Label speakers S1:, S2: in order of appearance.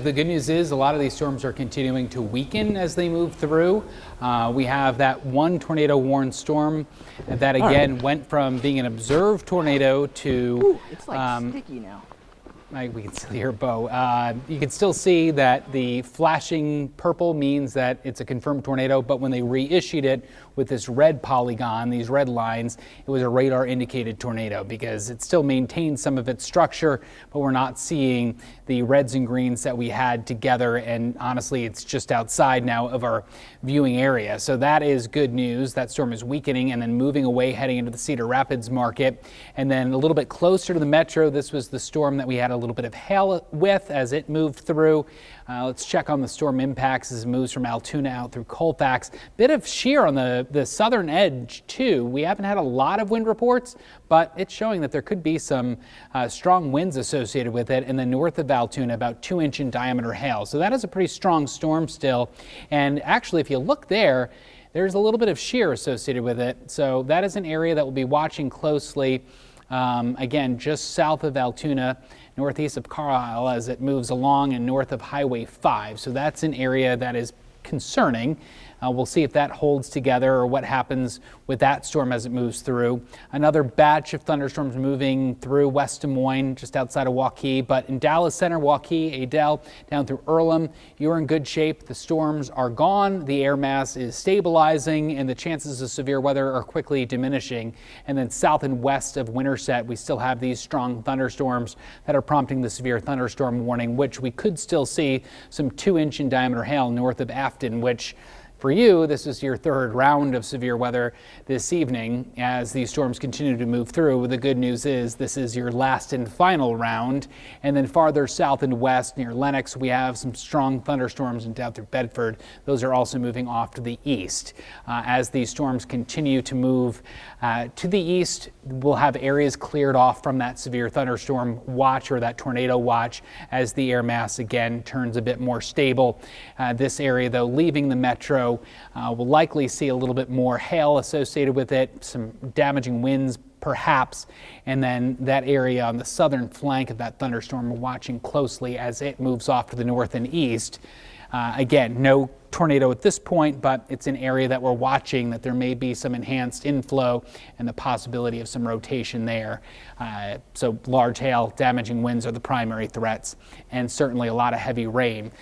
S1: The good news is a lot of these storms are continuing to weaken as they move through. We have that one tornado warned storm that again went from being an observed tornado to
S2: it's like sticky now.
S1: we can still hear Bo. You can still see that the flashing purple means that it's a confirmed tornado, but when they reissued it with this red polygon, these red lines, it was a radar indicated tornado because it still maintains some of its structure, but we're not seeing the reds and greens that we had together. And honestly, it's just outside now of our viewing area. So that is good news. That storm is weakening and then moving away, heading into the Cedar Rapids market. And then a little bit closer to the metro, this was the storm that we had a little bit of hail with as it moved through. Let's check on the storm impacts as it moves from Altoona out through Colfax. Bit of shear on the southern edge too. We haven't had a lot of wind reports, but it's showing that there could be some strong winds associated with it. And then north of Altoona, about 2-inch in diameter hail. So that is a pretty strong storm still. And actually, if you look there, there's a little bit of shear associated with it. So that is an area that we'll be watching closely. Again, just south of Altoona, northeast of Carlisle as it moves along and north of Highway 5. So that's an area that is concerning. We'll see if that holds together or what happens with that storm as it moves through. Another batch of thunderstorms moving through West Des Moines, just outside of Waukee. But in Dallas Center, Waukee, Adel, down through Earlham, you're in good shape. The storms are gone. The air mass is stabilizing and the chances of severe weather are quickly diminishing. And then south and west of Winterset, we still have these strong thunderstorms that are prompting the severe thunderstorm warning, which we could still see some 2-inch in diameter hail north of Afton, which for you, this is your third round of severe weather this evening as these storms continue to move through. The good news is this is your last and final round. And then farther south and west near Lenox, we have some strong thunderstorms and down through Bedford. Those are also moving off to the east. As these storms continue to move to the east, we'll have areas cleared off from that severe thunderstorm watch or that tornado watch as the air mass again turns a bit more stable. This area, though, leaving the metro, we'll likely see a little bit more hail associated with it, some damaging winds perhaps, and then that area on the southern flank of that thunderstorm we're watching closely as it moves off to the north and east. Again, no tornado at this point, but it's an area that we're watching that there may be some enhanced inflow and the possibility of some rotation there. So large hail, damaging winds are the primary threats, and certainly a lot of heavy rain.